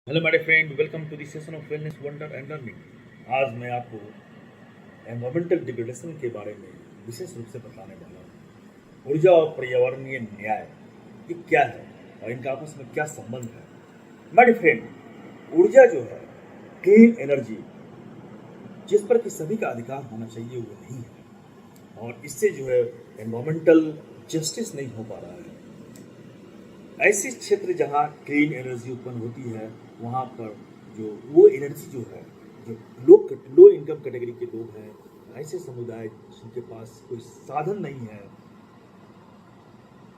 Hello my friend, welcome to the session of wellness wonder and learning. आज मैं आपको environmental degradation के बारे में विशेष रूप से बताने वाला हूँ। ऊर्जा और पर्यावरणीय न्याय ये क्या है और इनका आपस में क्या संबंध है। माय फ्रेंड, ऊर्जा जो है, क्लीन एनर्जी, जिस पर कि सभी का अधिकार होना चाहिए, वो नहीं है और इससे जो है एनवायरमेंटल जस्टिस नहीं हो पा रहा है। ऐसे क्षेत्र जहाँ क्लीन एनर्जी उत्पन्न होती है, वहाँ पर जो वो एनर्जी जो है, जो लो इनकम कैटेगरी के लोग हैं, ऐसे समुदाय जिनके पास कोई साधन नहीं है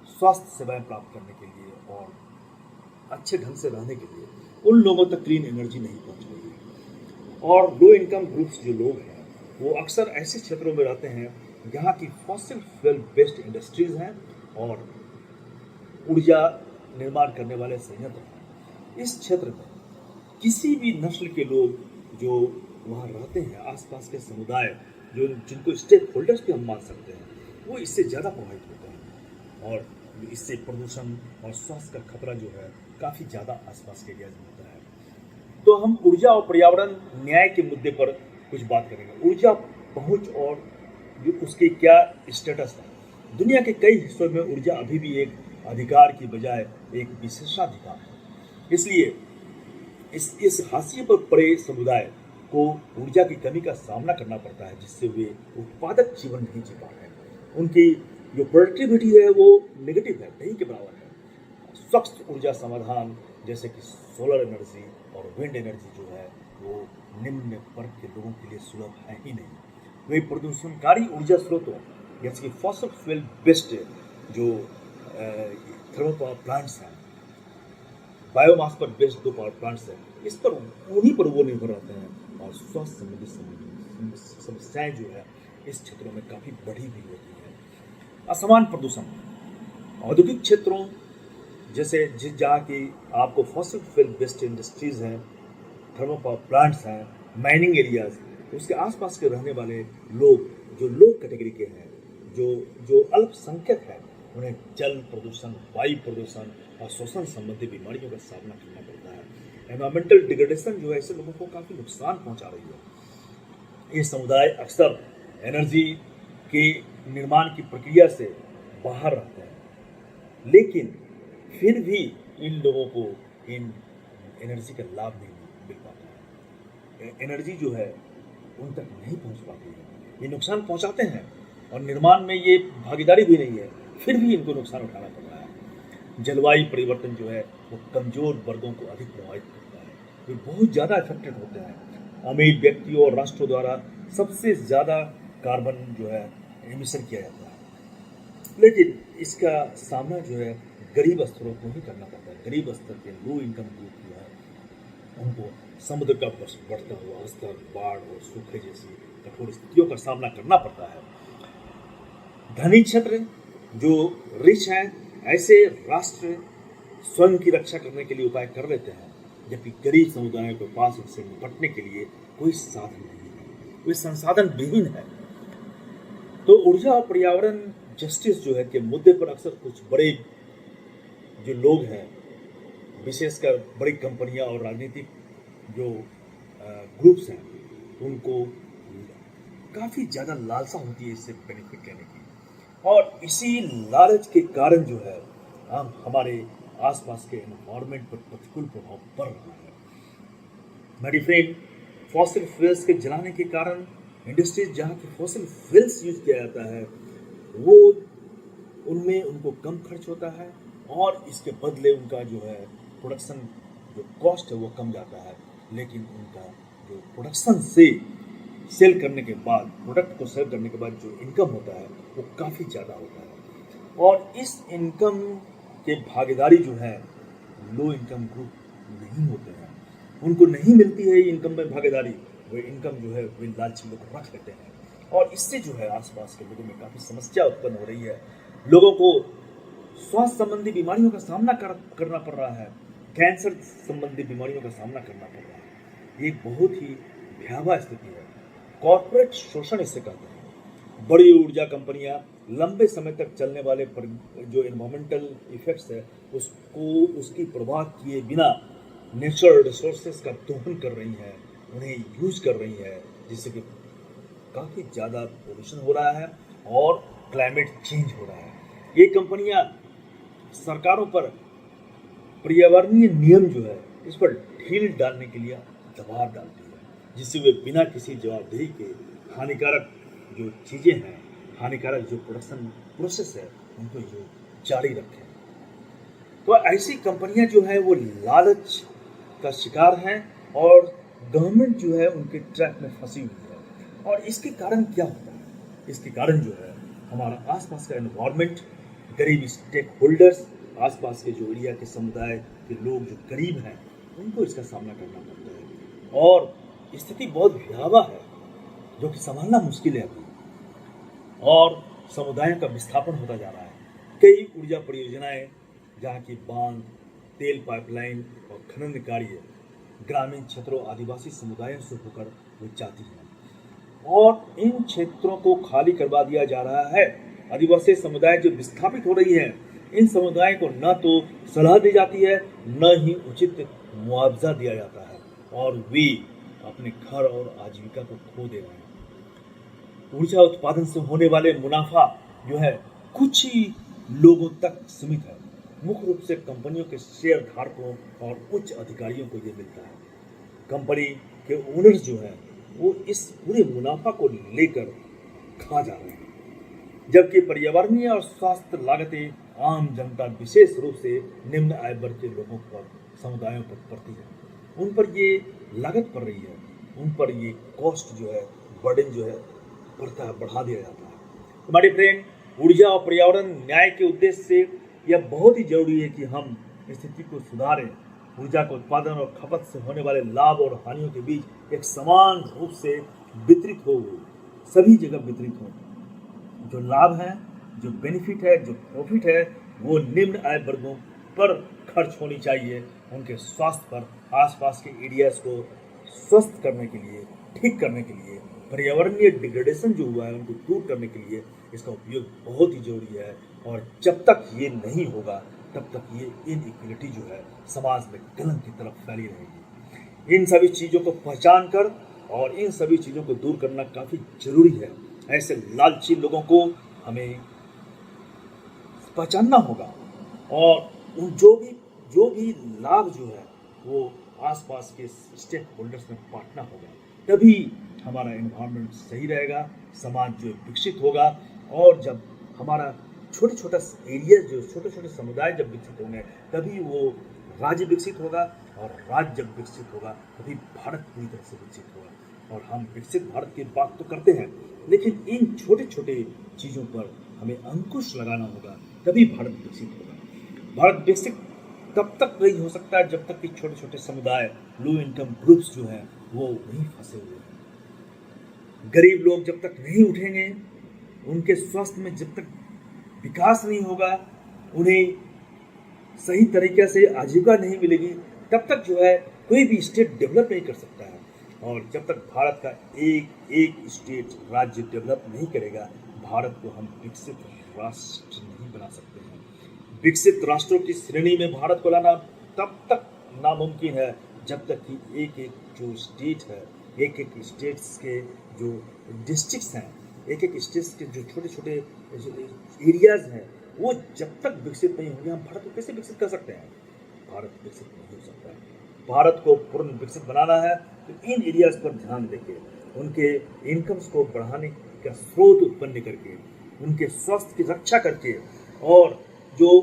स्वास्थ्य सेवाएं प्राप्त करने के लिए और अच्छे ढंग से रहने के लिए, उन लोगों तक क्लीन एनर्जी नहीं पहुंच रही है। और लो इनकम ग्रुप्स जो लोग हैं, वो अक्सर ऐसे क्षेत्रों में रहते हैं जहाँ की फॉसिल फ्यूल बेस्ड इंडस्ट्रीज हैं और ऊर्जा निर्माण करने वाले संयंत्र हैं। इस क्षेत्र में किसी भी नस्ल के लोग जो वहाँ रहते हैं, आसपास के समुदाय जो जिनको स्टेक होल्डर्स भी हम मान सकते हैं, वो इससे ज़्यादा प्रभावित होते हैं और इससे प्रदूषण और स्वास्थ्य का खतरा जो है काफ़ी ज़्यादा आसपास के एरियाज में होता है। तो हम ऊर्जा और पर्यावरण न्याय के मुद्दे पर कुछ बात करेंगे। ऊर्जा पहुंच और जो उसके क्या स्टेटस है। दुनिया के कई हिस्सों में ऊर्जा अभी भी एक अधिकार की बजाय एक विशेषाधिकार है। इसलिए इस हाशिए पर पड़े समुदाय को ऊर्जा की कमी का सामना करना पड़ता है, जिससे वे उत्पादक जीवन नहीं जी पा रहे हैं। उनकी जो प्रोडक्टिविटी है वो नेगेटिव है, नहीं के बराबर है। स्वच्छ ऊर्जा समाधान जैसे कि सोलर एनर्जी और विंड एनर्जी जो है, वो निम्न वर्ग के लोगों के लिए सुलभ है ही नहीं। वे प्रदूषणकारी ऊर्जा स्रोतों जैसे कि फॉसिल फ्यूल बेस्ड जो थर्मल पावर प्लांट्स हैं, बायोमास पर बेस्ड जो पावर प्लांट्स हैं, इस पर उन्हीं पर वो निर्भर रहते हैं और स्वास्थ्य संबंधित समस्याएं जो है इस क्षेत्रों में काफ़ी बढ़ी हुई होती है। असमान प्रदूषण औद्योगिक क्षेत्रों जैसे जिस जहाँ की आपको फॉसिल फ्यूल बेस्ड इंडस्ट्रीज हैं, थर्मल पावर प्लांट्स हैं, माइनिंग एरियाज, उसके आसपास के रहने वाले लोग जो लो कैटेगरी के हैं, जो जो अल्पसंख्यक हैं, उन्हें जल प्रदूषण, वायु प्रदूषण और श्वसन संबंधी बीमारियों का सामना करना पड़ता है। एनवायरमेंटल डिग्रेडेशन जो है ऐसे लोगों को काफ़ी नुकसान पहुंचा रही है। ये समुदाय अक्सर एनर्जी के निर्माण की प्रक्रिया से बाहर रहते हैं, लेकिन फिर भी इन लोगों को इन एनर्जी का लाभ नहीं मिल पाता है। एनर्जी जो है उन तक नहीं पहुंच पाती है। ये नुकसान पहुंचाते हैं और निर्माण में ये भागीदारी भी नहीं है, फिर भी इनको नुकसान उठाना पड़ रहा है। जलवायु परिवर्तन जो है वो कमजोर वर्गों को अधिक प्रभावित करता है। वे बहुत ज़्यादा इफेक्टेड होते हैं। अमीर व्यक्तियों और राष्ट्रों द्वारा सबसे ज़्यादा कार्बन जो है एमिशन किया जाता है, लेकिन इसका सामना जो है गरीब स्तरों को ही करना पड़ता है। गरीब स्तर के लो इनकम ग्रुप जो है, उनको समुद्र का बढ़ता हुआ स्तर, बाढ़ और सूखे जैसी कठोर स्थितियों का सामना करना पड़ता है। धनी क्षेत्र जो रिच हैं, ऐसे राष्ट्र स्वयं की रक्षा करने के लिए उपाय कर लेते हैं, जबकि गरीब समुदायों के पास उससे निपटने के लिए कोई साधन नहीं है, कोई संसाधन विहीन है। तो ऊर्जा और पर्यावरण जस्टिस जो है के मुद्दे पर अक्सर कुछ बड़े जो लोग हैं, विशेषकर बड़ी कंपनियां और राजनीतिक जो ग्रुप्स हैं, उनको काफ़ी ज़्यादा लालसा होती है इससे बेनिफिट लेने की, और इसी लालच के कारण जो है हम हमारे आसपास के एनवायरनमेंट पर प्रतिकूल प्रभाव पड़ रहा है। मेरी फ्रेंड, फॉसिल फ्यूल्स के जलाने के कारण इंडस्ट्रीज जहाँ की फॉसिल फ्यूल्स यूज किया जाता है, वो उनमें उनको कम खर्च होता है और इसके बदले उनका जो है प्रोडक्शन जो कॉस्ट है वो कम जाता है, लेकिन उनका जो प्रोडक्शन से सेल करने के बाद, प्रोडक्ट को सेल करने के बाद जो इनकम होता है वो काफ़ी ज़्यादा होता है। और इस इनकम के भागीदारी जो है लो इनकम ग्रुप नहीं होते हैं, उनको नहीं मिलती है इनकम में भागीदारी। वो इनकम जो है वे लालची लोग रख लेते हैं और इससे जो है आसपास के लोगों में काफ़ी समस्या उत्पन्न हो रही है। लोगों को स्वास्थ्य संबंधी बीमारियों का सामना करना पड़ रहा है। कैंसर संबंधी बीमारियों का सामना करना पड़ रहा है। ये एक बहुत ही भयावह स्थिति है। कॉर्पोरेट शोषण इसे कहते हैं। बड़ी ऊर्जा कंपनियां लंबे समय तक चलने वाले जो एनवायरमेंटल इफेक्ट्स है उसको उसकी परवाह किए बिना नेचुरल रिसोर्सेज का दोहन कर रही हैं, उन्हें यूज कर रही हैं, जिससे कि काफ़ी ज़्यादा पोल्यूशन हो रहा है और क्लाइमेट चेंज हो रहा है। ये कंपनियां सरकारों पर पर्यावरणीय नियम जो है इस पर ढील डालने के लिए दबाव डालती है, जिससे वे बिना किसी जवाबदेही के हानिकारक जो चीज़ें हैं, हानिकारक जो प्रोडक्शन प्रोसेस है, उनको जो जारी रखें। तो ऐसी कंपनियां जो है वो लालच का शिकार हैं और गवर्नमेंट जो है उनके ट्रैप में फंसी हुई है। और इसके कारण क्या होता है? इसके कारण जो है हमारा आसपास का एनवायरनमेंट, गरीब स्टेक होल्डर्स, आसपास के जो एरिया के समुदाय के लोग जो गरीब हैं, उनको इसका सामना करना पड़ता है और स्थिति बहुत भयावह है, जो कि संभालना मुश्किल है अभी। और समुदायों का विस्थापन होता जा रहा है। कई ऊर्जा परियोजनाएं जहाँ की बांध, तेल पाइपलाइन और खनन कार्य ग्रामीण क्षेत्रों, आदिवासी समुदायों से होकर वो जाती हैं और इन क्षेत्रों को खाली करवा दिया जा रहा है। आदिवासी समुदाय जो विस्थापित हो रही हैं, इन समुदायों को न तो सलाह दी जाती है, न ही उचित मुआवजा दिया जाता है और वे अपने घर और आजीविका को खो दे रहे हैं। ऊर्जा उत्पादन से होने वाले मुनाफा जो है कुछ ही लोगों तक सीमित है। मुख्य रूप से कंपनियों के शेयर धारकों और उच्च अधिकारियों को ये मिलता है। कंपनी के ओनर्स जो है वो इस पूरे मुनाफा को लेकर खा जा रहे हैं, जबकि पर्यावरणीय और स्वास्थ्य लागतें आम जनता, विशेष रूप से निम्न आय वर्ग के लोगों पर, समुदायों पर पड़ती है। उन पर ये लागत पड़ रही है, उन पर ये कॉस्ट जो है, बर्डन जो है बढ़ता है, बढ़ा दिया जाता है। हमारे फ्रेंड, ऊर्जा और पर्यावरण न्याय के उद्देश्य से यह बहुत ही जरूरी है कि हम स्थिति को सुधारें। ऊर्जा के उत्पादन और खपत से होने वाले लाभ और हानियों के बीच एक समान रूप से वितरित हो, सभी जगह वितरित हो। जो लाभ है, जो बेनिफिट है, जो प्रॉफिट है, वो निम्न आय वर्गों पर खर्च होनी चाहिए। उनके स्वास्थ्य पर, आसपास के एरियाज को स्वस्थ करने के लिए, ठीक करने के लिए, पर्यावरणीय डिग्रेडेशन जो हुआ है उनको दूर करने के लिए इसका उपयोग बहुत ही जरूरी है। और जब तक ये नहीं होगा तब तक ये इनइक्वलिटी जो है समाज में कलंक की तरफ फैली रहेगी। इन सभी चीज़ों को पहचान कर और इन सभी चीज़ों को दूर करना काफ़ी जरूरी है। ऐसे लालची लोगों को हमें पहचानना होगा और जो भी लाभ जो है वो आसपास के स्टेक होल्डर्स में बांटना होगा। तभी हमारा एनवायरनमेंट सही रहेगा, समाज जो विकसित होगा। और जब हमारा छोटे छोटा एरिया, जो छोटे छोटे समुदाय जब विकसित होंगे, तभी वो राज्य विकसित होगा और राज्य जब विकसित होगा तभी भारत पूरी तरह से विकसित होगा। और हम विकसित भारत की बात तो करते हैं, लेकिन इन छोटे छोटे चीज़ों पर हमें अंकुश लगाना होगा, तभी भारत विकसित होगा। भारत विकसित तब तक नहीं हो सकता है जब तक कि छोटे छोटे समुदाय, लो इनकम ग्रुप्स जो हैं वो वहीं फंसे हुए हैं। गरीब लोग जब तक नहीं उठेंगे, उनके स्वास्थ्य में जब तक विकास नहीं होगा, उन्हें सही तरीके से आजीविका नहीं मिलेगी, तब तक जो है कोई भी स्टेट डेवलप नहीं कर सकता है। और जब तक भारत का एक एक स्टेट, राज्य डेवलप नहीं करेगा, भारत को हम विकसित राष्ट्र नहीं बना सकते हैं। विकसित राष्ट्रों की श्रेणी में भारत को लाना तब तक नामुमकिन है जब तक कि एक एक जो स्टेट है, एक एक स्टेट्स के जो डिस्ट्रिक्ट्स हैं, एक एक स्टेट्स के जो छोटे छोटे एरियाज हैं, वो जब तक विकसित नहीं होंगे, हम भारत को कैसे विकसित कर सकते हैं? भारत विकसित नहीं हो सकता है। भारत को पूर्ण विकसित बनाना है तो इन एरियाज पर ध्यान देके, उनके इनकम्स को बढ़ाने का स्रोत उत्पन्न करके, उनके स्वास्थ्य की रक्षा करके, और जो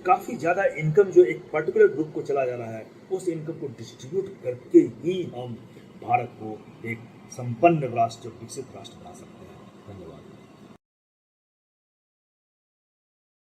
काफ़ी ज़्यादा इनकम जो एक पर्टिकुलर ग्रुप को चला जा रहा है, उस इनकम को डिस्ट्रीब्यूट करके ही हम भारत को एक संपन्न राष्ट्र, विकसित राष्ट्र बना सकते हैं। धन्यवाद।